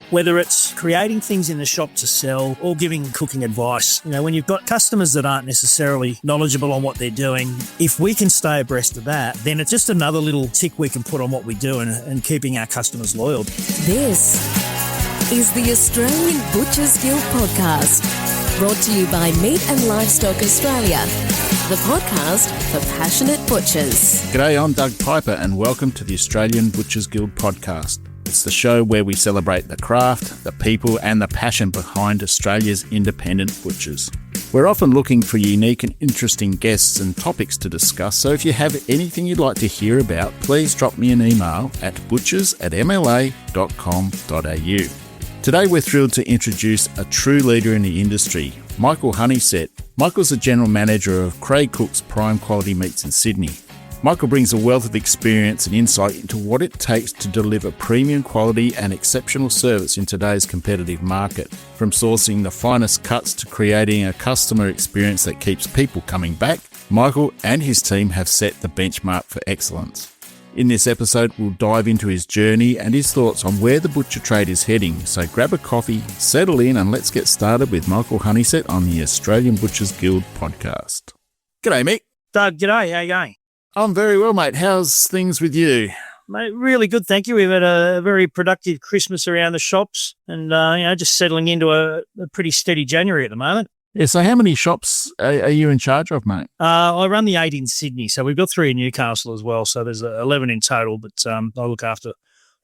Whether it's creating things in the shop to sell or giving cooking advice. When you've got customers that aren't necessarily knowledgeable on what they're doing, if we can stay abreast of that, then it's just another little tick we can put on what we do and keeping our customers loyal. This is the Australian Butchers Guild podcast, brought to you by Meat and Livestock Australia, the podcast for passionate butchers. G'day, I'm Doug Piper and welcome to the Australian Butchers Guild podcast. It's the show where we celebrate the craft, the people and the passion behind Australia's independent butchers. We're often looking for unique and interesting guests and topics to discuss, so if you have anything you'd like to hear about, please drop me an email at butchers@mla.com.au. Today we're thrilled to introduce a true leader in the industry, Michael Honeysett. Michael's the General Manager of Craig Cook's Prime Quality Meats in Sydney. Michael brings a wealth of experience and insight into what it takes to deliver premium quality and exceptional service in today's competitive market. From sourcing the finest cuts to creating a customer experience that keeps people coming back, Michael and his team have set the benchmark for excellence. In this episode, we'll dive into his journey and his thoughts on where the butcher trade is heading. So grab a coffee, settle in, and let's get started with Michael Honeysett on the Australian Butchers Guild podcast. G'day, Mick. Doug, g'day. How you going? I'm very well, mate. How's things with you? Mate, really good, thank you. We've had a very productive Christmas around the shops and, just settling into a pretty steady January at the moment. Yeah, so how many shops are you in charge of, mate? I run the 8 in Sydney, so we've got 3 in Newcastle as well, so there's 11 in total, but I look after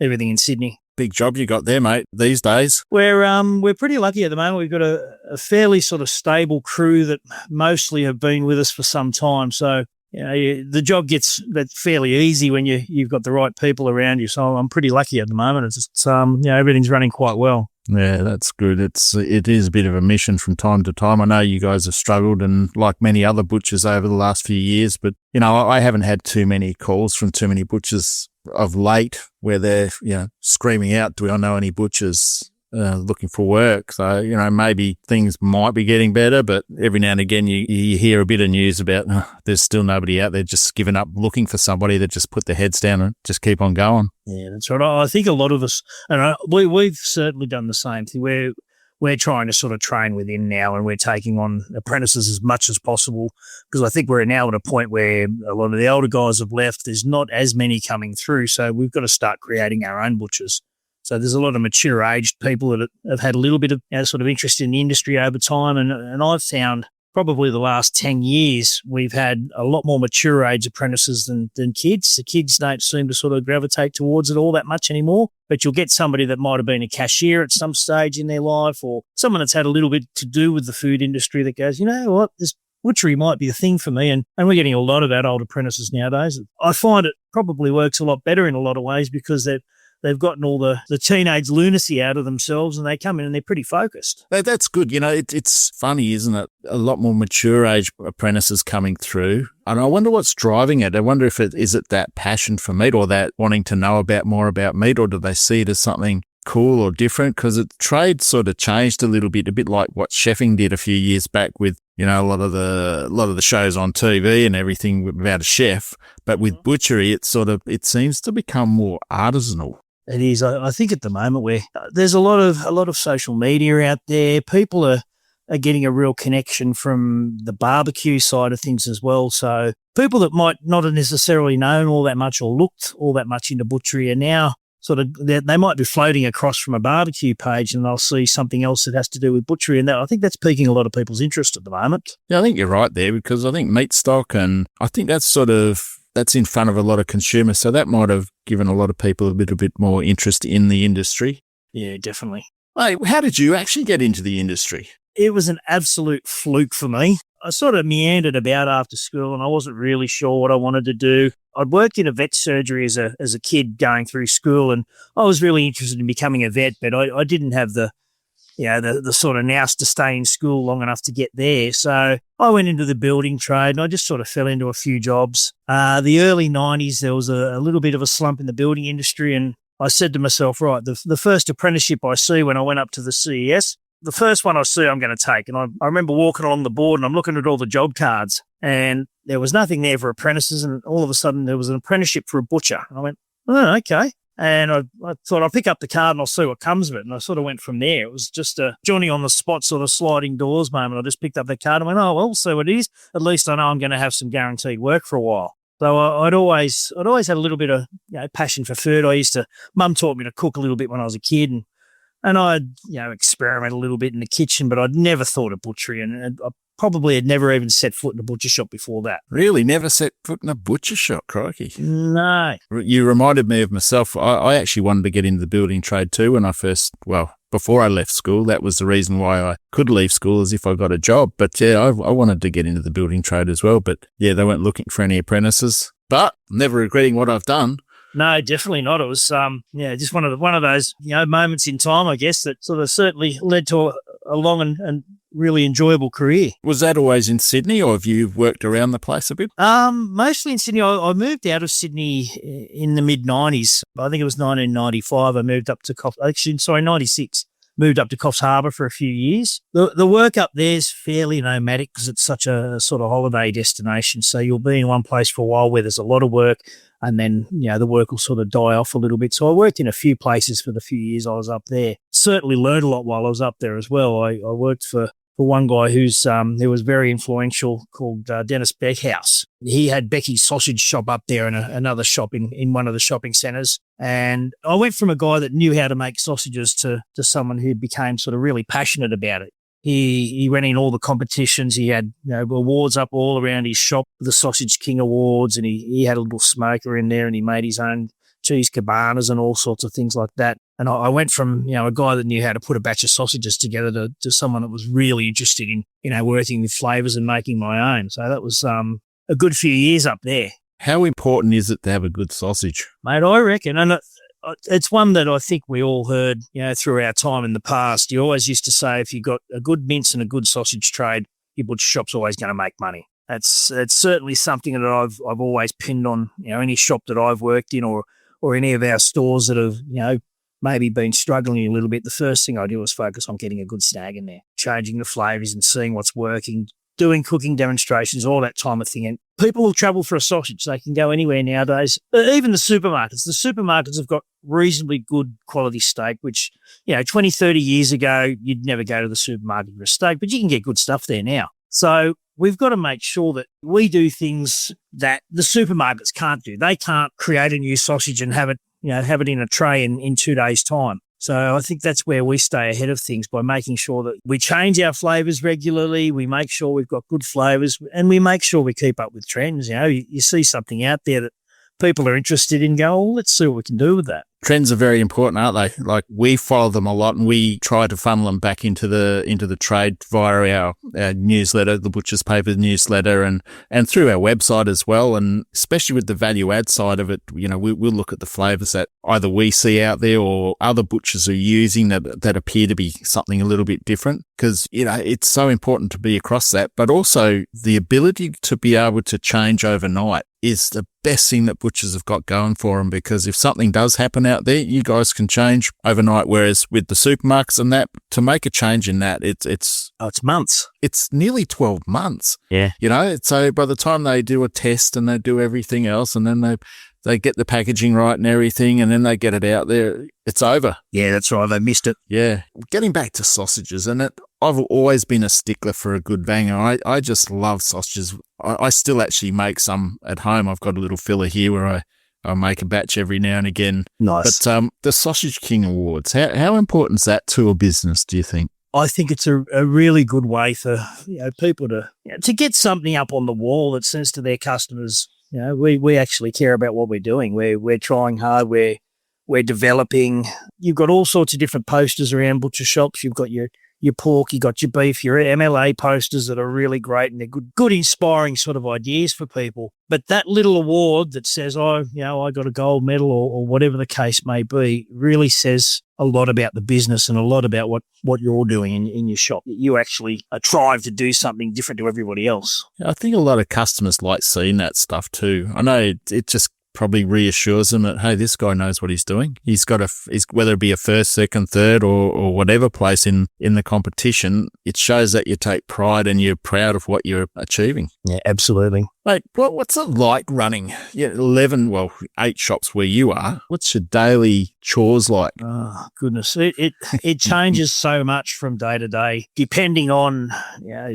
everything in Sydney. Big job you got there, mate, these days. We're pretty lucky at the moment. We've got a fairly sort of stable crew that mostly have been with us for some time, so the job gets fairly easy when you've got the right people around you. So I'm pretty lucky at the moment. It's just, everything's running quite well. Yeah, that's good. It is a bit of a mission from time to time. I know you guys have struggled and like many other butchers over the last few years, but, I haven't had too many calls from too many butchers of late where they're, screaming out, do I know any butchers looking for work? So, maybe things might be getting better, but every now and again you hear a bit of news about there's still nobody out there just giving up looking for somebody that just put their heads down and just keep on going. Yeah, that's right. I think a lot of us, and we've certainly done the same thing. We're trying to sort of train within now, and we're taking on apprentices as much as possible because I think we're now at a point where a lot of the older guys have left. There's not as many coming through, so we've got to start creating our own butchers. So there's a lot of mature-aged people that have had a little bit of sort of interest in the industry over time, and I've found probably the last 10 years we've had a lot more mature-age apprentices than kids. The kids don't seem to sort of gravitate towards it all that much anymore, but you'll get somebody that might have been a cashier at some stage in their life or someone that's had a little bit to do with the food industry that goes, you know what, this butchery might be a thing for me, and we're getting a lot of that old apprentices nowadays. I find it probably works a lot better in a lot of ways because they've gotten all the teenage lunacy out of themselves and they come in and they're pretty focused. That's good. It's funny, isn't it? A lot more mature age apprentices coming through. And I wonder what's driving it. I wonder if is it that passion for meat or that wanting to know more about meat, or do they see it as something cool or different? Because the trade sort of changed a bit like what chefing did a few years back with, a lot of the shows on TV and everything about a chef. But with butchery, it seems to become more artisanal. It is. I think at the moment where there's a lot of social media out there, people are getting a real connection from the barbecue side of things as well. So people that might not have necessarily known all that much or looked all that much into butchery are now they might be floating across from a barbecue page and they'll see something else that has to do with butchery. And I think that's piquing a lot of people's interest at the moment. Yeah, I think you're right there because I think meat stock and I think that's in front of a lot of consumers. So that might have given a lot of people a bit more interest in the industry. Yeah, definitely. Hey, how did you actually get into the industry? It was an absolute fluke for me. I sort of meandered about after school and I wasn't really sure what I wanted to do. I'd worked in a vet surgery as a kid going through school and I was really interested in becoming a vet, but I didn't have the sort of nous to stay in school long enough to get there. So I went into the building trade and I just sort of fell into a few jobs. The early 90s, there was a little bit of a slump in the building industry and I said to myself, right, the first apprenticeship I see when I went up to the CES, the first one I see I'm going to take. And I remember walking along the board and I'm looking at all the job cards and there was nothing there for apprentices and all of a sudden there was an apprenticeship for a butcher. And I went, oh, okay. And I thought I'll pick up the card and I'll see what comes of it. And I sort of went from there. It was just a Johnny on the spot sort of sliding doors moment. I just picked up the card and went, oh, well, see what it is. At least I know I'm going to have some guaranteed work for a while. So I'd always had a little bit of passion for food. Mum taught me to cook a little bit when I was a kid, and I'd experiment a little bit in the kitchen, but I'd never thought of butchery, and I probably had never even set foot in a butcher shop before that. Really? Never set foot in a butcher shop, crikey. No. You reminded me of myself. I actually wanted to get into the building trade too when before I left school. That was the reason why I could leave school, as if I got a job. But yeah, I wanted to get into the building trade as well. But yeah, they weren't looking for any apprentices. But never regretting what I've done. No, definitely not. It was just one of those moments in time, I guess, that sort of certainly led to a long and really enjoyable career. Was that always in Sydney, or have you worked around the place a bit? Mostly in Sydney. I moved out of Sydney in the mid-90s. I think it was 1995. I moved up to 96. Moved up to Coffs Harbour for a few years. The work up there is fairly nomadic because it's such a sort of holiday destination. So you'll be in one place for a while where there's a lot of work, and then, the work will sort of die off a little bit. So I worked in a few places for the few years I was up there. Certainly learned a lot while I was up there as well. I worked for one guy who was very influential, called Dennis Beckhouse. He had Becky's sausage shop up there and another shop in one of the shopping centres. And I went from a guy that knew how to make sausages to someone who became sort of really passionate about it. He went in all the competitions. He had awards up all around his shop, the Sausage King Awards, and he had a little smoker in there, and he made his own cheese cabanas and all sorts of things like that. And I went from, a guy that knew how to put a batch of sausages together to someone that was really interested in, working with flavours and making my own. So that was a good few years up there. How important is it to have a good sausage? Mate, I reckon, and it's one that I think we all heard, through our time in the past. You always used to say if you got a good mince and a good sausage trade, your butcher shop's always going to make money. It's certainly something that I've always pinned on, any shop that I've worked in or any of our stores that have, maybe been struggling a little bit. The first thing I do is focus on getting a good snag in there, changing the flavours and seeing what's working, doing cooking demonstrations, all that kind of thing. And people will travel for a sausage. They can go anywhere nowadays. Even the supermarkets. The supermarkets have got reasonably good quality steak, which, 20, 30 years ago, you'd never go to the supermarket for a steak, but you can get good stuff there now. So we've got to make sure that we do things that the supermarkets can't do. They can't create a new sausage and have it in a tray in 2 days' time. So I think that's where we stay ahead of things, by making sure that we change our flavours regularly, we make sure we've got good flavours, and we make sure we keep up with trends. You see something out there that people are interested in, go, well, let's see what we can do with that. Trends are very important, aren't they? Like, we follow them a lot, and we try to funnel them back into the trade via our newsletter, the Butcher's Paper newsletter, and through our website as well. And especially with the value add side of it, we'll look at the flavours that either we see out there or other butchers are using that appear to be something a little bit different. Because, it's so important to be across that, but also the ability to be able to change overnight is the best thing that butchers have got going for them, because if something does happen out there, you guys can change overnight. Whereas with the supermarkets and that, to make a change in that, it's months. It's nearly 12 months. Yeah. So by the time they do a test and they do everything else, and then they get the packaging right and everything, and then they get it out there, it's over. Yeah, that's right. They missed it. Yeah. Getting back to sausages, and I've always been a stickler for a good banger. I just love sausages. I still actually make some at home. I've got a little filler here where I make a batch every now and again. Nice. But the Sausage King Awards, how important is that to a business, do you think? I think it's a really good way for people to get something up on the wall that says to their customers, we actually care about what we're doing. We're trying hard. We're developing. You've got all sorts of different posters around butcher shops. You've got your pork, you got your beef, your MLA posters that are really great, and they're good inspiring sort of ideas for people. But that little award that says, I got a gold medal or whatever the case may be, really says a lot about the business and a lot about what you're all doing in your shop. You actually strive to do something different to everybody else. I think a lot of customers like seeing that stuff too. I know it just probably reassures them that, hey, this guy knows what he's doing. He's got whether it be a first, second, third, or whatever place in the competition, it shows that you take pride and you're proud of what you're achieving. Yeah, absolutely. Mate, what's it like running 8 shops where you are? What's your daily chores like? Oh, goodness. It changes so much from day to day, depending on,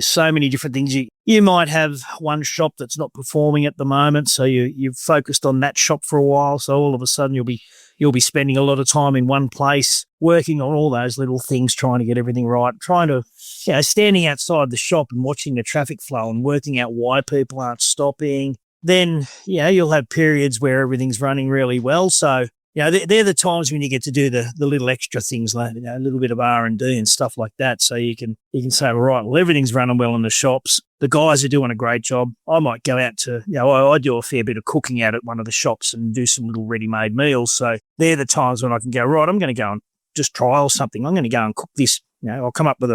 so many different things. You might have one shop that's not performing at the moment, so you've focused on that shop for a while, so all of a sudden you'll be spending a lot of time in one place, working on all those little things, trying to get everything right, trying to, standing outside the shop and watching the traffic flow and working out why people aren't stopping. Then, you'll have periods where everything's running really well. So, they're the times when you get to do the little extra things, like a little bit of R&D and stuff like that. So you can say, all right, well, everything's running well in the shops. The guys are doing a great job. I might go out to, I do a fair bit of cooking out at one of the shops and do some little ready-made meals. So they're the times when I can go, right, I'm going to go and just trial something. I'm going to go and cook this. I'll come up with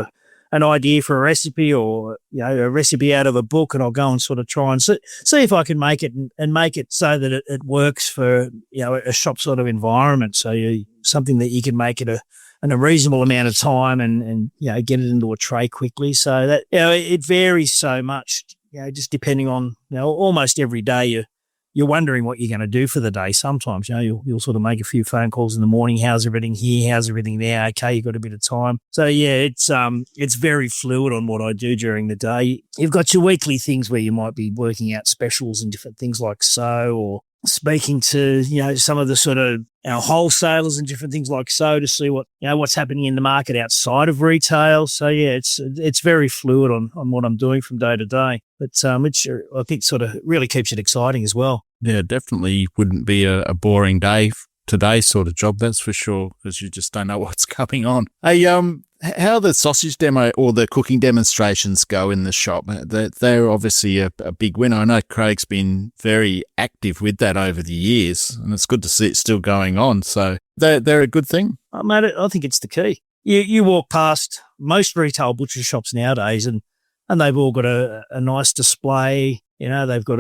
an idea for a recipe, or a recipe out of a book, and I'll go and sort of try and see if I can make it and make it so that it works for a shop sort of environment. So something that you can make it in a reasonable amount of time and get it into a tray quickly. So that it varies so much. Just depending on almost every day you're wondering what you're going to do for the day. Sometimes, you'll sort of make a few phone calls in the morning. How's everything here? How's everything there? Okay, you've got a bit of time. So, it's very fluid on what I do during the day. You've got your weekly things where you might be working out specials and different things like so, or speaking to, some of the sort of our wholesalers and different things like so to see what's happening in the market outside of retail. So, it's very fluid on what I'm doing from day to day. But I think sort of really keeps it exciting as well. Yeah, definitely wouldn't be a boring day, today's sort of job, that's for sure, because you just don't know what's coming on. Hey, how the sausage demo or the cooking demonstrations go in the shop? They're obviously a big winner. I know Craig's been very active with that over the years, and it's good to see it still going on. So they're a good thing. Mate, I think it's the key. You walk past most retail butcher shops nowadays, and they've all got a nice display. They've got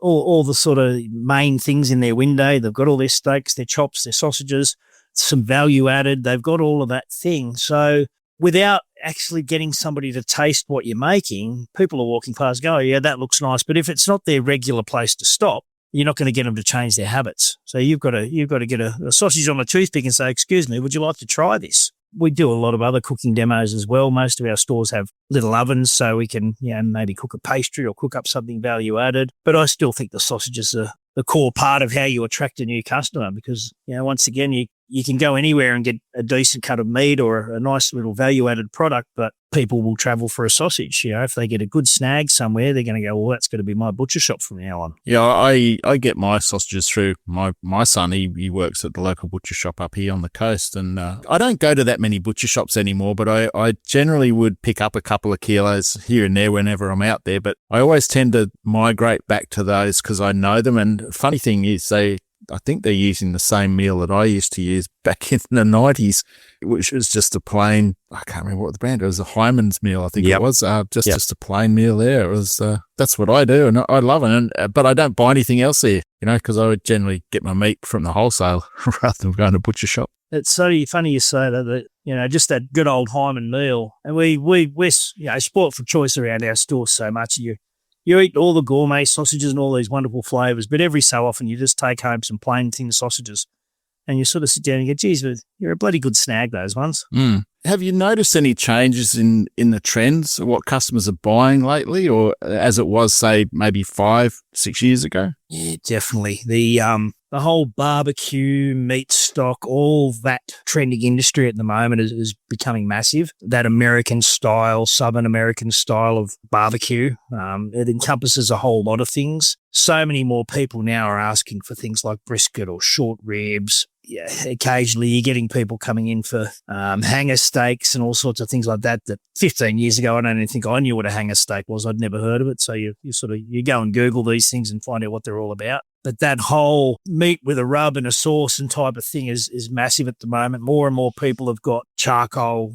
all the sort of main things in their window. They've got all their steaks, their chops, their sausages, some value added. They've got all of that thing. So without actually getting somebody to taste what you're making, people are walking past and go, oh, yeah, that looks nice. But if it's not their regular place to stop, you're not going to get them to change their habits. So you've got to get a sausage on a toothpick and say, excuse me, would you like to try this? We do a lot of other cooking demos as well. Most of our stores have little ovens, so we can maybe cook a pastry or cook up something value added. But I still think the sausages are the core part of how you attract a new customer, because once again you can go anywhere and get a decent cut of meat or a nice little value added product, but people will travel for a sausage. If they get a good snag somewhere, they're going to go, well, that's going to be my butcher shop from now on. Yeah, I get my sausages through my son. He works at the local butcher shop up here on the coast, and I don't go to that many butcher shops anymore, but I generally would pick up a couple of kilos here and there whenever I'm out there. But I always tend to migrate back to those because I know them. And funny thing is, I think they're using the same meal that I used to use back in the 90s, which was just a plain, I can't remember what the brand, it was a Hyman's meal, I think it was, just a plain meal there. It was, that's what I do, and I love it, but I don't buy anything else there, because I would generally get my meat from the wholesale rather than going to a butcher shop. It's so funny you say that, just that good old Hyman meal. And we're sport for choice around our store so much. You eat all the gourmet sausages and all these wonderful flavours, but every so often you just take home some plain thin sausages and you sort of sit down and go, geez, you're a bloody good snag, those ones. Mm. Have you noticed any changes in the trends of what customers are buying lately, or as it was, say, maybe 5-6 years ago? Yeah, definitely. The whole barbecue, meat stock, all that trending industry at the moment is becoming massive. That American style, Southern American style of barbecue, it encompasses a whole lot of things. So many more people now are asking for things like brisket or short ribs. Yeah, occasionally you're getting people coming in for hanger steaks and all sorts of things like that 15 years ago, I don't even think I knew what a hanger steak was. I'd never heard of it. So you go and Google these things and find out what they're all about. But that whole meat with a rub and a sauce and type of thing is massive at the moment. More and more people have got charcoal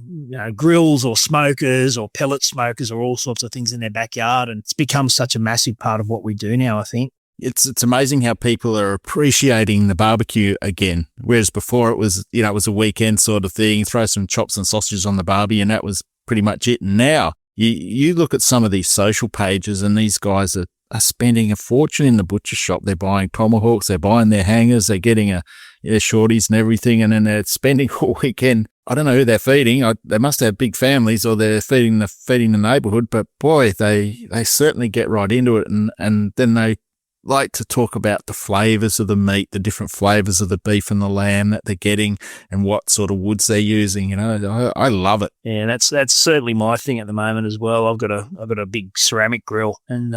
grills or smokers or pellet smokers or all sorts of things in their backyard. And it's become such a massive part of what we do now, I think. It's amazing how people are appreciating the barbecue again, whereas before it was a weekend sort of thing, throw some chops and sausages on the barbie and that was pretty much it. And now you look at some of these social pages and these guys are are spending a fortune in the butcher shop. They're buying tomahawks, they're buying their hangers, they're getting their shorties and everything, and then they're spending all weekend. I don't know who they're feeding. They must have big families, or they're feeding the neighbourhood. But boy, they certainly get right into it, and then they like to talk about the flavours of the meat, the different flavours of the beef and the lamb that they're getting, and what sort of woods they're using. You know, I love it. Yeah, that's certainly my thing at the moment as well. I've got a big ceramic grill, and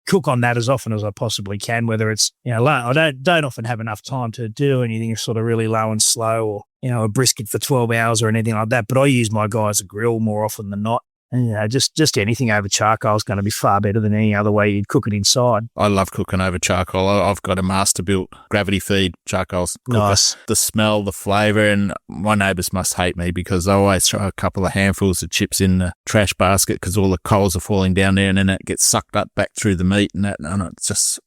cook on that as often as I possibly can. Whether it's I don't often have enough time to do anything sort of really low and slow, or a brisket for 12 hours or anything like that. But I use my guy as a grill more often than not. And just anything over charcoal is going to be far better than any other way you'd cook it inside. I love cooking over charcoal. I've got a master-built gravity feed charcoal cooker. Nice. The smell, the flavour, and my neighbours must hate me because I always throw a couple of handfuls of chips in the trash basket because all the coals are falling down there, and then it gets sucked up back through the meat, and it's just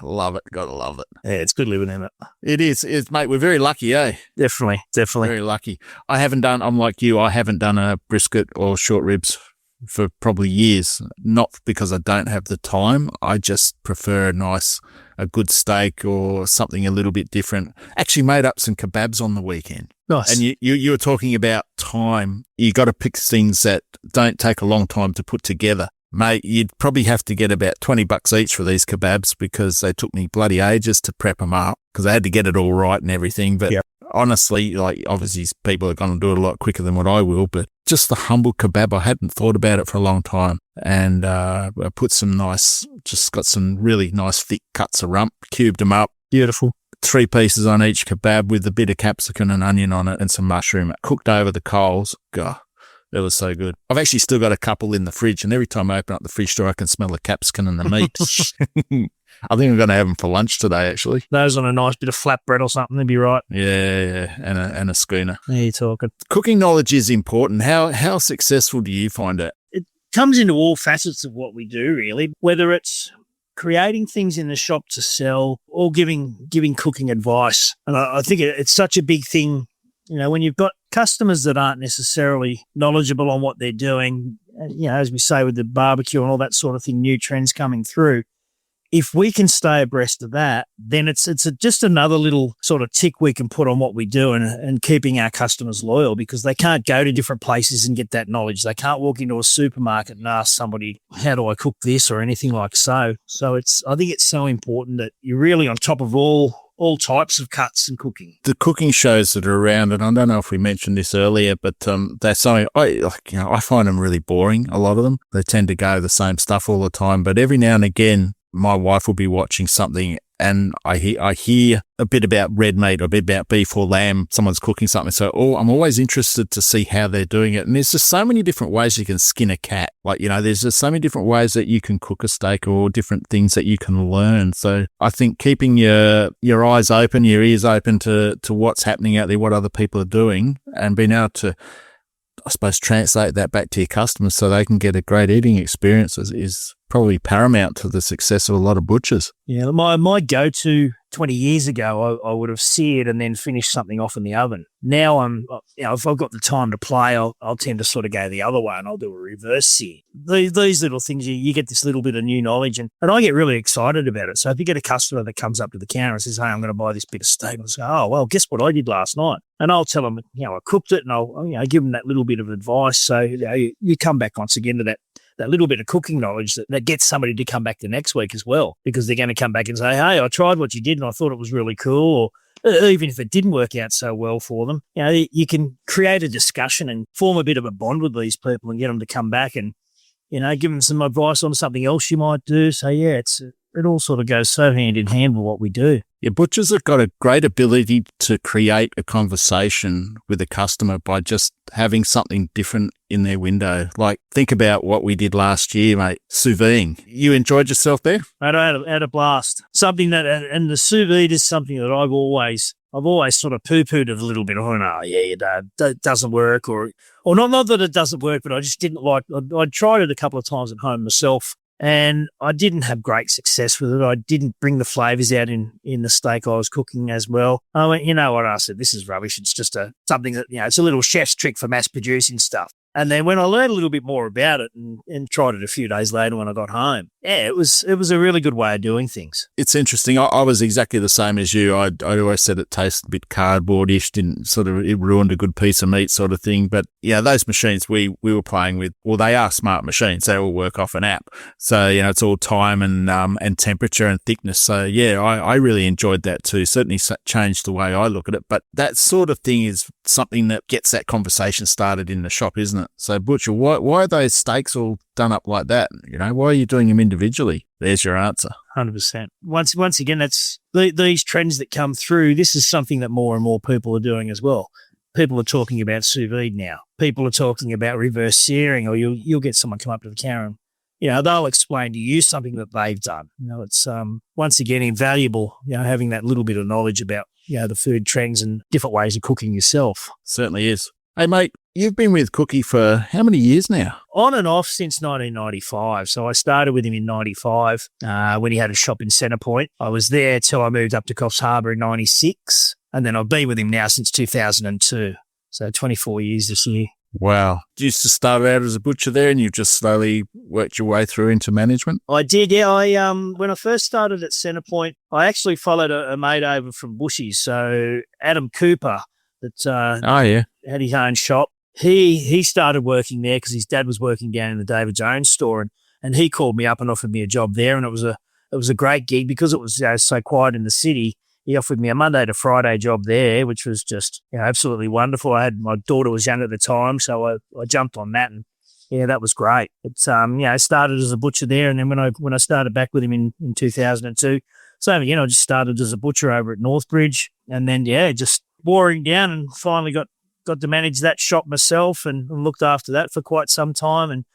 love it. Gotta love it. Yeah, it's good living in it. It is, mate. We're very lucky, eh? Definitely. Very lucky. I'm like you. I haven't done a brisket or short ribs for probably years, not because I don't have the time. I just prefer a good steak or something a little bit different. Actually made up some kebabs on the weekend. Nice. And you were talking about time. You got to pick things that don't take a long time to put together. Mate, you'd probably have to get about $20 each for these kebabs because they took me bloody ages to prep them up because I had to get it all right and everything. But honestly, like obviously people are going to do it a lot quicker than what I will, but just the humble kebab, I hadn't thought about it for a long time. And I put got some really nice thick cuts of rump, cubed them up. Beautiful. 3 pieces on each kebab with a bit of capsicum and onion on it and some mushroom cooked over the coals. God. It was so good. I've actually still got a couple in the fridge, and every time I open up the fridge door, I can smell the capsicum and the meat. I think I'm going to have them for lunch today, actually. Those on a nice bit of flatbread or something, they'd be right. Yeah, and a schooner. There you're talking. Cooking knowledge is important. How successful do you find it? It comes into all facets of what we do, really, whether it's creating things in the shop to sell or giving cooking advice. And I think it's such a big thing. When you've got customers that aren't necessarily knowledgeable on what they're doing, as we say with the barbecue and all that sort of thing, new trends coming through, if we can stay abreast of that, then it's just another little sort of tick we can put on what we do and keeping our customers loyal because they can't go to different places and get that knowledge. They can't walk into a supermarket and ask somebody, how do I cook this or anything like so. So I think it's so important that you're really on top of all types of cuts and cooking. The cooking shows that are around, and I don't know if we mentioned this earlier, but they're something I find them really boring. A lot of them, they tend to go the same stuff all the time. But every now and again, my wife will be watching something, and I hear a bit about red meat or a bit about beef or lamb. Someone's cooking something, so I'm always interested to see how they're doing it. And there's just so many different ways you can skin a cat. There's just so many different ways that you can cook a steak or different things that you can learn. So I think keeping your eyes open, your ears open to what's happening out there, what other people are doing, and being able to, I suppose, translate that back to your customers so they can get a great eating experience is probably paramount to the success of a lot of butchers. Yeah, my go-to 20 years ago, I would have seared and then finished something off in the oven. Now if I've got the time to play, I'll tend to sort of go the other way and I'll do a reverse sear. These little things, you get this little bit of new knowledge and I get really excited about it. So if you get a customer that comes up to the counter and says, hey, I'm going to buy this bit of steak, I'll say, oh, well, guess what I did last night? And I'll tell them, I cooked it and I'll give them that little bit of advice. So you come back once again to that little bit of cooking knowledge that gets somebody to come back the next week as well, because they're going to come back and say, hey, I tried what you did and I thought it was really cool. Or even if it didn't work out so well for them, you can create a discussion and form a bit of a bond with these people and get them to come back and, give them some advice on something else you might do. So, it all sort of goes so hand in hand with what we do. Yeah, butchers have got a great ability to create a conversation with a customer by just having something different in their window. Like, think about what we did last year, mate, sous vide. You enjoyed yourself there? I had a blast. Something and the sous vide is something that I've always sort of poo-pooed it a little bit. Oh, no, it doesn't work. Or not that it doesn't work, but I just didn't like – I'd tried it a couple of times at home myself. And I didn't have great success with it. I didn't bring the flavours out in the steak I was cooking as well. I went, you know what? I said, this is rubbish. It's just something that, it's a little chef's trick for mass producing stuff. And then when I learned a little bit more about it and tried it a few days later when I got home, yeah, it was a really good way of doing things. It's interesting. I was exactly the same as you. I always said it tasted a bit cardboardish, didn't sort of, it ruined a good piece of meat sort of thing. But yeah, those machines we were playing with, well, they are smart machines. They all work off an app. So, it's all time and temperature and thickness. So yeah, I really enjoyed that too. Certainly changed the way I look at it. But that sort of thing is something that gets that conversation started in the shop, isn't it? So Butcher, why are those steaks all done up like that? Why are you doing them individually? There's your answer. 100%. Once again, that's these trends that come through. This is something that more and more people are doing as well. People are talking about sous vide now. People are talking about reverse searing, or you'll get someone come up to the counter and they'll explain to you something that they've done. It's once again invaluable. Having that little bit of knowledge about the food trends and different ways of cooking yourself. Certainly is. Hey mate, you've been with Cookie for how many years now? On and off since 1995. So I started with him in 95 when he had a shop in Centrepoint. I was there till I moved up to Coffs Harbour in 96. And then I've been with him now since 2002. So 24 years this year. Wow. You used to start out as a butcher there and you've just slowly worked your way through into management? I did, yeah. When I first started at Centrepoint, I actually followed a mate over from Bushies. So Adam Cooper, that had his own shop. He started working there because his dad was working down in the David Jones store, and he called me up and offered me a job there, and it was a great gig because it was so quiet in the city. He offered me a Monday to Friday job there, which was just absolutely wonderful. My daughter was young at the time, so I jumped on that, and yeah, that was great. I started as a butcher there, and then when I started back with him in 2002, so again I just started as a butcher over at Northbridge, and then just boring down, and finally got to manage that shop myself and looked after that for quite some time, and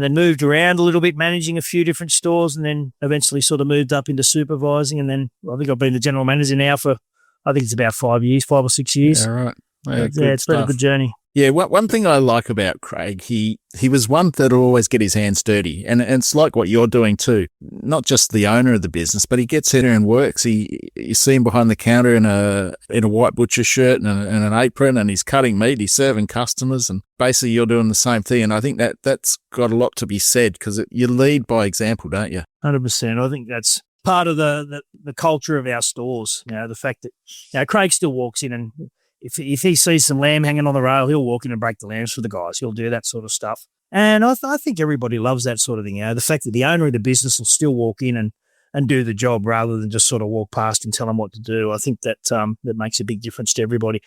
then moved around a little bit, managing a few different stores, and then eventually sort of moved up into supervising. And then I think I've been the general manager now for, I think it's about 5 or 6 years. Yeah, right. It's been a good journey. Yeah, one thing I like about Craig, he was one that'll always get his hands dirty, and it's like what you're doing too. Not just the owner of the business, but he gets in there and works. You see him behind the counter in a white butcher shirt and an apron, and he's cutting meat, he's serving customers, and basically you're doing the same thing. And I think that's got a lot to be said because you lead by example, don't you? 100%. I think that's part of the culture of our stores. The fact that Craig still walks in and if he sees some lamb hanging on the rail, he'll walk in and break the lambs for the guys. He'll do that sort of stuff. And I think everybody loves that sort of thing. The fact that the owner of the business will still walk in and do the job rather than just sort of walk past and tell them what to do. I think that makes a big difference to everybody.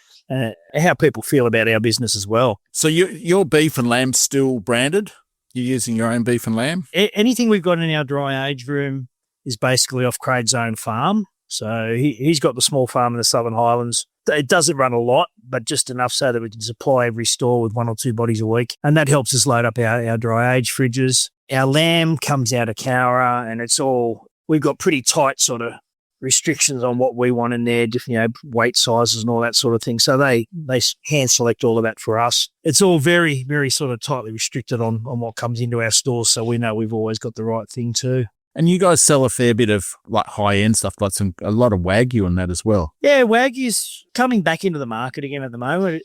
How people feel about our business as well. So your beef and lamb's still branded? You're using your own beef and lamb? Anything we've got in our dry age room is basically off Craig's own farm. So he's got the small farm in the Southern Highlands. It doesn't run a lot, but just enough so that we can supply every store with 1 or 2 bodies a week. And that helps us load up our dry age fridges. Our lamb comes out of Cowra, and we've got pretty tight sort of restrictions on what we want in there, weight sizes and all that sort of thing. So they hand select all of that for us. It's all very, very sort of tightly restricted on what comes into our stores. So we know we've always got the right thing too. And you guys sell a fair bit of like high-end stuff, like a lot of Wagyu and that as well. Yeah, Wagyu's coming back into the market again at the moment.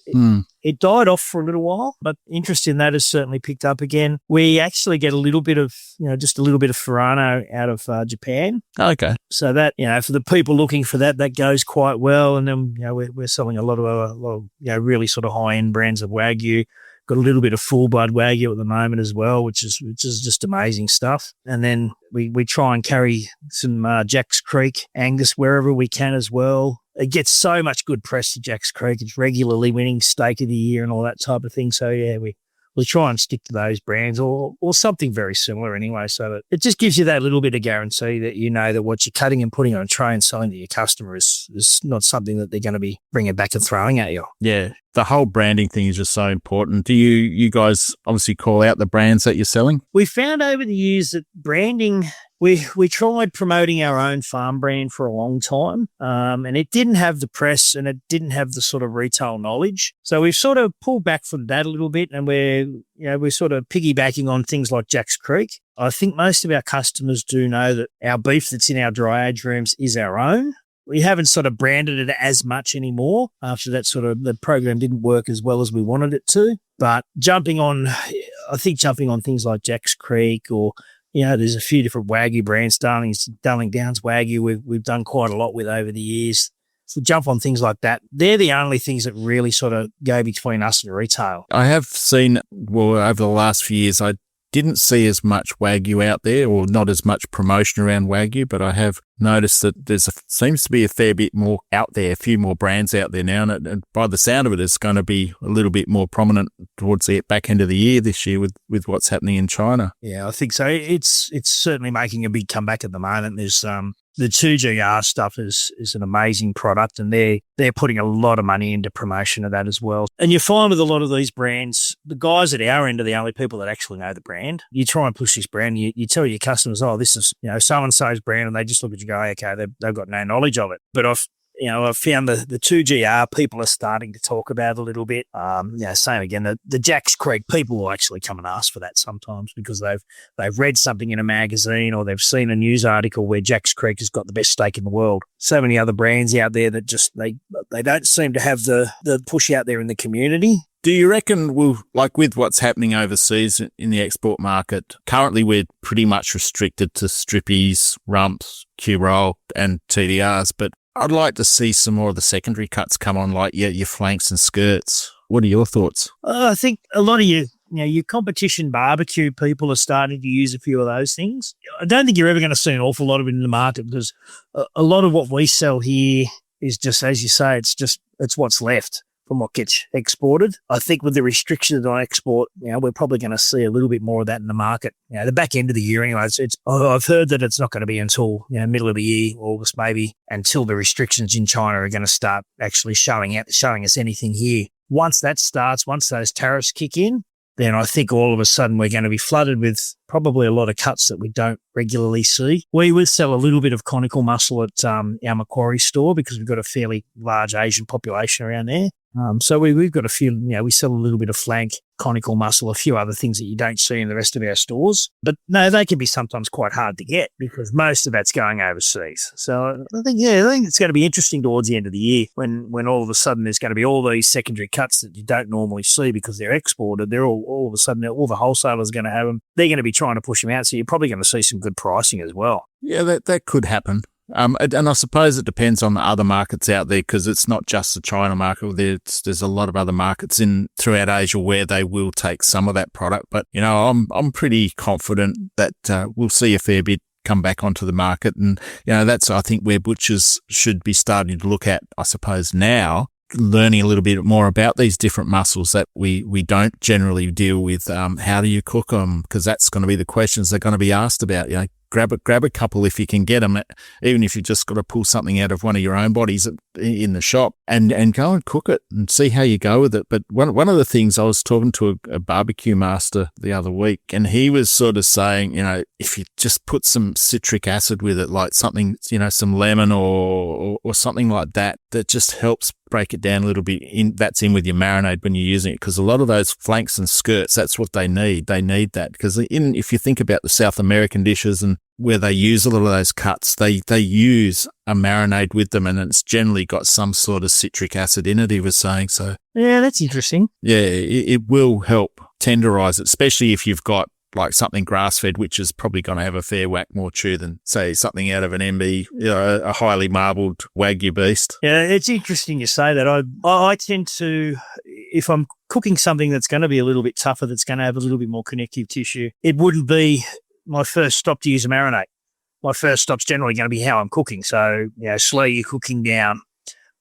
It died off for a little while, but interest in that has certainly picked up again. We actually get a little bit of, just a little bit of Furano out of Japan. Okay. So that, for the people looking for that goes quite well. And then, we're selling a lot of really sort of high-end brands of Wagyu. Got a little bit of full blood Wagyu at the moment as well, which is just amazing stuff. And then we try and carry some Jack's Creek Angus wherever we can as well. It gets so much good press to Jack's Creek. It's regularly winning steak of the year and all that type of thing. So yeah, we try and stick to those brands or something very similar anyway, so that it just gives you that little bit of guarantee that that what you're cutting and putting on a tray and selling to your customer is not something that they're going to be bringing back and throwing at you. Yeah, the whole branding thing is just so important. Do you guys obviously call out the brands that you're selling? We found over the years that branding, we tried promoting our own farm brand for a long time, and it didn't have the press and it didn't have the sort of retail knowledge. So we've sort of pulled back from that a little bit, and we're sort of piggybacking on things like Jack's Creek. I think most of our customers do know that our beef that's in our dry age rooms is our own. We haven't sort of branded it as much anymore after that sort of the program didn't work as well as we wanted it to. But jumping on things like Jack's Creek or, there's a few different Wagyu brands, Darling Downs Wagyu we've done quite a lot with over the years. So jump on things like that. They're the only things that really sort of go between us and retail. I have seen, over the last few years, I didn't see as much Wagyu out there or not as much promotion around Wagyu, but I have noticed that seems to be a fair bit more out there, a few more brands out there now. And by the sound of it, it's going to be a little bit more prominent towards the back end of the year this year with what's happening in China. Yeah, I think so. It's certainly making a big comeback at the moment. There's the 2GR stuff is an amazing product, and they're putting a lot of money into promotion of that as well. And you find with a lot of these brands, the guys at our end are the only people that actually know the brand. You try and push this brand, you tell your customers, oh, this is so-and-so's brand, and they just look at you and go, okay, they've got no knowledge of it. But I've found the 2GR people are starting to talk about it a little bit. Same again, the Jack's Creek, people will actually come and ask for that sometimes because they've read something in a magazine or they've seen a news article where Jack's Creek has got the best steak in the world. So many other brands out there that just, they don't seem to have the push out there in the community. Do you reckon with what's happening overseas in the export market, currently we're pretty much restricted to strippies, rumps, Q-roll and TDRs, but I'd like to see some more of the secondary cuts come on, like your flanks and skirts. What are your thoughts? I think a lot of your competition barbecue people are starting to use a few of those things. I don't think you're ever going to see an awful lot of it in the market because a lot of what we sell here is just, as you say, it's what's left from what gets exported. I think with the restrictions on export, we're probably going to see a little bit more of that in the market. The back end of the year anyway. I've heard that it's not going to be until middle of the year, August maybe, until the restrictions in China are going to start actually showing us anything here. Once that starts, once those tariffs kick in, then I think all of a sudden we're going to be flooded with probably a lot of cuts that we don't regularly see. We would sell a little bit of conical muscle at our Macquarie store because we've got a fairly large Asian population around there. So we've got a few, we sell a little bit of flank, conical muscle, a few other things that you don't see in the rest of our stores. But no, they can be sometimes quite hard to get because most of that's going overseas. So I think it's going to be interesting towards the end of the year when all of a sudden there's going to be all these secondary cuts that you don't normally see because they're exported. They're all of a sudden, all the wholesalers are going to have them. They're going to be trying to push them out. So you're probably going to see some good pricing as well. Yeah, that could happen. And I suppose it depends on the other markets out there because it's not just the China market. There's a lot of other markets throughout Asia where they will take some of that product. But, I'm pretty confident that we'll see a fair bit come back onto the market. And, that's, I think, where butchers should be starting to look at, I suppose, now, learning a little bit more about these different muscles that we don't generally deal with. How do you cook them? Because that's going to be the questions they're going to be asked about, Grab a couple if you can get them, even if you just got to pull something out of one of your own bodies in the shop and go and cook it and see how you go with it. But one of the things, I was talking to a barbecue master the other week, and he was sort of saying, if you just put some citric acid with it, like something, some lemon or something like that just helps break it down a little bit. That's in with your marinade when you're using it, because a lot of those flanks and skirts, that's what they need. They need that because if you think about the South American dishes and where they use a lot of those cuts, they use a marinade with them, and it's generally got some sort of citric acid in it, he was saying. So yeah, that's interesting. Yeah, it will help tenderize it, especially if you've got like something grass-fed, which is probably going to have a fair whack more chew than, say, something out of an MB, a highly marbled Wagyu beast. Yeah, it's interesting you say that. I tend to, if I'm cooking something that's going to be a little bit tougher, that's going to have a little bit more connective tissue, it wouldn't be my first stop to use a marinade. My first stop's generally going to be how I'm cooking. So, slow your cooking down,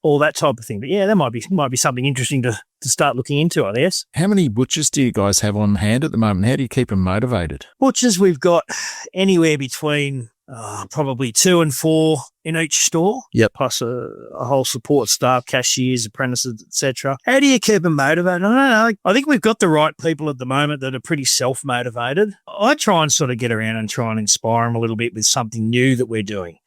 all that type of thing. But yeah, that might be something interesting to start looking into, I guess. How many butchers do you guys have on hand at the moment? How do you keep them motivated? Butchers, we've got anywhere between probably 2 and 4 in each store. Yep. Plus a whole support staff, cashiers, apprentices, etc. How do you keep them motivated? I don't know. I think we've got the right people at the moment that are pretty self-motivated. I try and sort of get around and try and inspire them a little bit with something new that we're doing.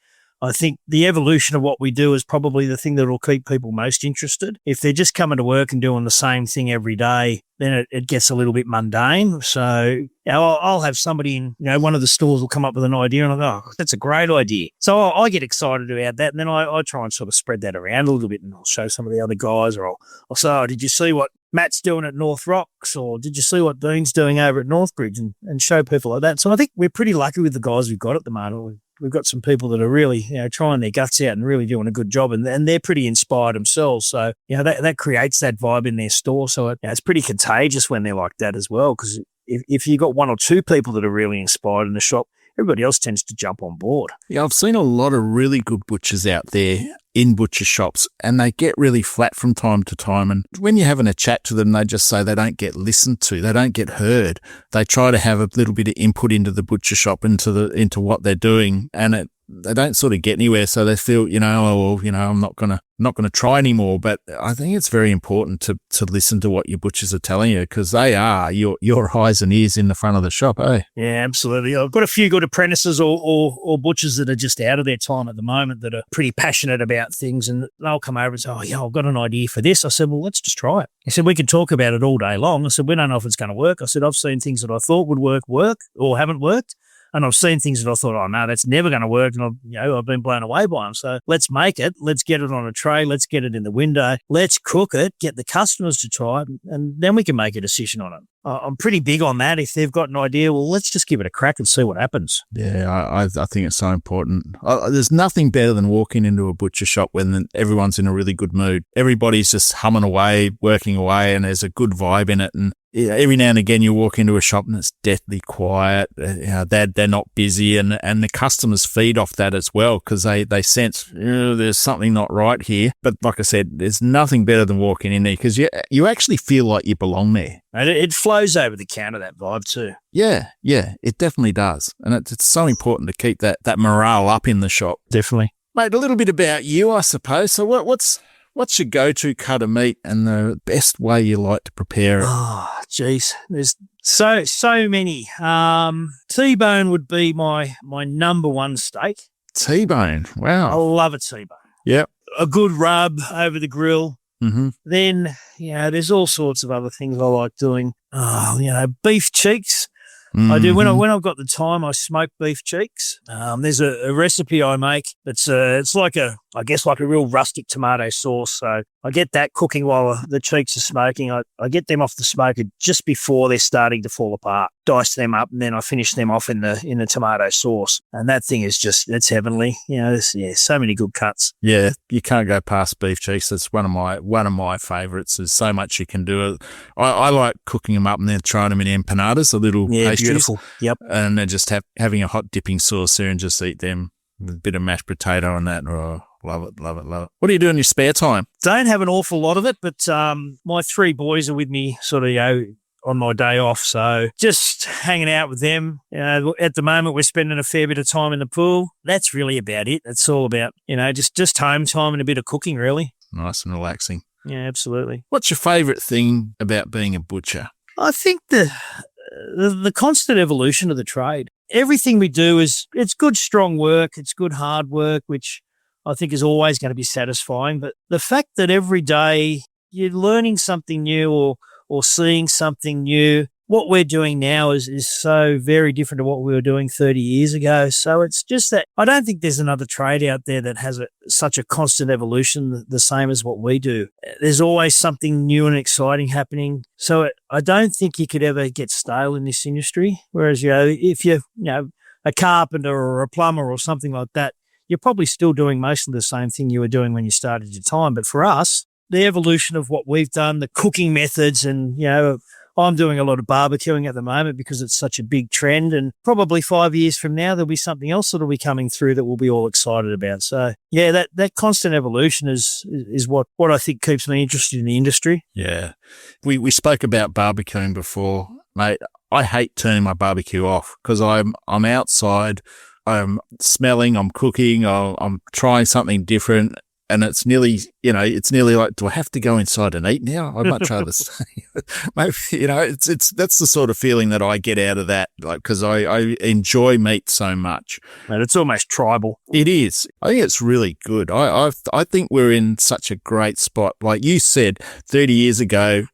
I think the evolution of what we do is probably the thing that will keep people most interested. If they're just coming to work and doing the same thing every day, then it gets a little bit mundane. So I'll have somebody in, one of the stores will come up with an idea and I go, oh, that's a great idea. So I get excited about that. And then I try and sort of spread that around a little bit, and I'll show some of the other guys, or I'll say, oh, did you see what Matt's doing at North Rocks, or did you see what Dean's doing over at Northbridge, and show people like that. So I think we're pretty lucky with the guys we've got at the moment. We've got some people that are really, trying their guts out and really doing a good job, and they're pretty inspired themselves. So, that creates that vibe in their store. So it's pretty contagious when they're like that as well, because if you've got one or two people that are really inspired in the shop, everybody else tends to jump on board. Yeah, I've seen a lot of really good butchers out there in butcher shops, and they get really flat from time to time. And when you're having a chat to them, they just say they don't get listened to, they don't get heard. They try to have a little bit of input into the butcher shop, into what they're doing, and they don't sort of get anywhere. So they feel, I'm not gonna try anymore. But I think it's very important to listen to what your butchers are telling you, because they are your eyes and ears in the front of the shop, eh? Yeah, absolutely. I've got a few good apprentices or butchers that are just out of their time at the moment that are pretty passionate about things, and they'll come over and say, oh, yeah, I've got an idea for this. I said, well, let's just try it. He said, we can talk about it all day long. I said, we don't know if it's going to work. I said, I've seen things that I thought would work or haven't worked. And I've seen things that I thought, oh, no, that's never going to work. And I've been blown away by them. So let's make it. Let's get it on a tray. Let's get it in the window. Let's cook it, get the customers to try it, and then we can make a decision on it. I'm pretty big on that. If they've got an idea, well, let's just give it a crack and see what happens. Yeah, I think it's so important. There's nothing better than walking into a butcher shop when everyone's in a really good mood. Everybody's just humming away, working away, and there's a good vibe in it. And every now and again you walk into a shop and it's deathly quiet. They're not busy, and the customers feed off that as well, because they sense there's something not right here. But like I said, there's nothing better than walking in there, because you actually feel like you belong there. And it flows over the counter, that vibe too. Yeah, it definitely does. And it's so important to keep that morale up in the shop. Definitely. Mate, a little bit about you, I suppose. So what's your go-to cut of meat and the best way you like to prepare it? Oh, geez. There's so many. T-bone would be my number one steak. T-bone, wow. I love a T-bone. Yep. A good rub over the grill. Mm-hmm. Then, there's all sorts of other things I like doing. Beef cheeks. Mm-hmm. I do. When I've got the time, I smoke beef cheeks. There's a recipe I make that's it's like a real rustic tomato sauce. So I get that cooking while the cheeks are smoking. I get them off the smoker just before they're starting to fall apart. Dice them up, and then I finish them off in the tomato sauce. And that thing is it's heavenly. There's so many good cuts. Yeah, you can't go past beef cheeks. That's one of my favourites. There's so much you can do. I like cooking them up and then throwing them in empanadas, the little pastries. Beautiful. Yep. And then just having a hot dipping sauce there and just eat them with a bit of mashed potato and that. Oh, love it. What do you do in your spare time? Don't have an awful lot of it, but my three boys are with me sort of, on my day off. So just hanging out with them. At the moment, we're spending a fair bit of time in the pool. That's really about it. It's all about, just home time and a bit of cooking, really. Nice and relaxing. Yeah, absolutely. What's your favourite thing about being a butcher? I think the constant evolution of the trade. Everything we do it's good, strong work. It's good, hard work, which I think is always going to be satisfying. But the fact that every day you're learning something new or seeing something new, what we're doing now is so very different to what we were doing 30 years ago. So it's just that I don't think there's another trade out there that has such a constant evolution the same as what we do. There's always something new and exciting happening. So I don't think you could ever get stale in this industry. Whereas, if you're, a carpenter or a plumber or something like that, you're probably still doing most of the same thing you were doing when you started your time. But for us, the evolution of what we've done, the cooking methods, and, I'm doing a lot of barbecuing at the moment because it's such a big trend, and probably 5 years from now, there'll be something else that'll be coming through that we'll be all excited about. So that constant evolution is what I think keeps me interested in the industry. Yeah. We spoke about barbecuing before, mate. I hate turning my barbecue off because I'm outside, I'm smelling, I'm cooking, I'm trying something different. And it's nearly like, do I have to go inside and eat now? I'd much rather stay. Maybe, that's the sort of feeling that I get out of that, like, because I enjoy meat so much. And it's almost tribal. It is. I think it's really good. I think we're in such a great spot. Like you said, 30 years ago,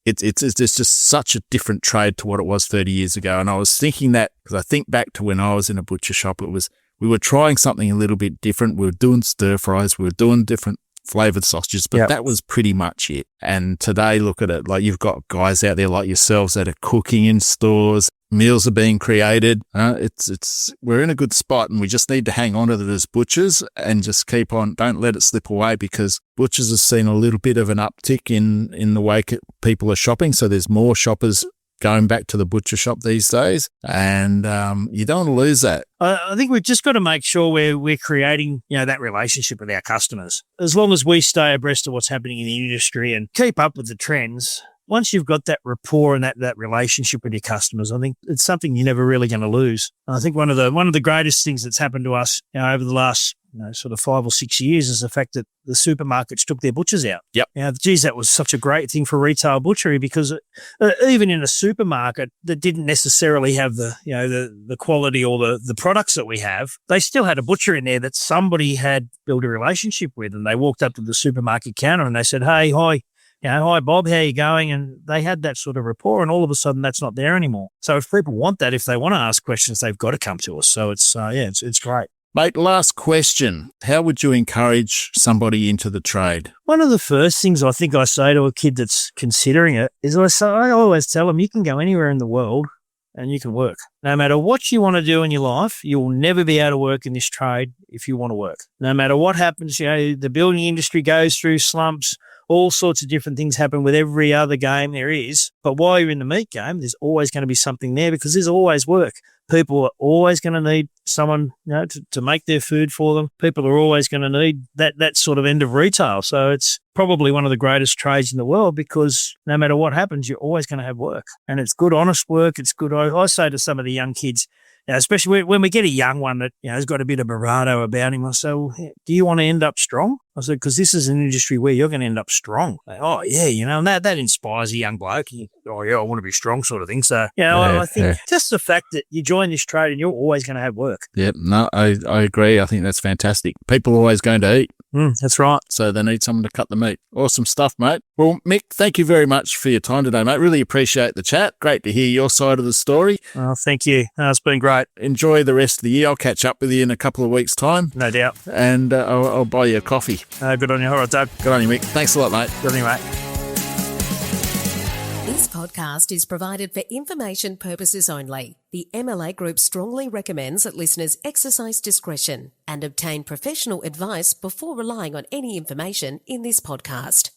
it's just such a different trade to what it was 30 years ago. And I was thinking that because I think back to when I was in a butcher shop, we were trying something a little bit different. We were doing stir fries. We were doing different flavored sausages, but that was pretty much it. And today, look at it. Like, you've got guys out there like yourselves that are cooking in stores. Meals are being created. We're in a good spot, and we just need to hang on to it as butchers and just keep on. Don't let it slip away, because butchers have seen a little bit of an uptick in the way people are shopping. So there's more shoppers going back to the butcher shop these days, and you don't want to lose that. I think we've just got to make sure we're creating, that relationship with our customers. As long as we stay abreast of what's happening in the industry and keep up with the trends, once you've got that rapport and that relationship with your customers, I think it's something you're never really going to lose. And I think one of the greatest things that's happened to us over the last sort of 5 or 6 years is the fact that the supermarkets took their butchers out. Yep. Geez, that was such a great thing for retail butchery, because even in a supermarket that didn't necessarily have the quality or the products that we have, they still had a butcher in there that somebody had built a relationship with, and they walked up to the supermarket counter and they said, "Hey, hi. Hi, Bob, how you going?" And they had that sort of rapport, and all of a sudden that's not there anymore. So if people want that, if they want to ask questions, they've got to come to us. So it's great. Mate, last question. How would you encourage somebody into the trade? One of the first things I think I say to a kid that's considering it is I always tell them, you can go anywhere in the world and you can work. No matter what you want to do in your life, you will never be able to work in this trade if you want to work. No matter what happens, the building industry goes through slumps. All sorts of different things happen with every other game there is. But while you're in the meat game, there's always going to be something there, because there's always work. People are always going to need someone to make their food for them. People are always going to need that sort of end of retail. So it's probably one of the greatest trades in the world, because no matter what happens, you're always going to have work. And it's good, honest work. It's good. I say to some of the young kids, especially when we get a young one that has got a bit of bravado about him, I say, "Well, do you want to end up strong?" I said, "Because this is an industry where you're going to end up strong." Like, "Oh, yeah, and that inspires a young bloke. "Oh, yeah, I want to be strong," sort of thing. So, I think just the fact that you join this trade and you're always going to have work. Yep, no, I agree. I think that's fantastic. People are always going to eat. That's right. So they need someone to cut the meat. Awesome stuff, mate. Well, Mick, thank you very much for your time today, mate. Really appreciate the chat. Great to hear your side of the story. Oh, thank you. It's been great. Enjoy the rest of the year. I'll catch up with you in a couple of weeks' time. No doubt. And I'll buy you a coffee. Good on you. All right, Dave. Good on you, Mick. Thanks a lot, mate. Good on you, mate. This podcast is provided for information purposes only. The MLA Group strongly recommends that listeners exercise discretion and obtain professional advice before relying on any information in this podcast.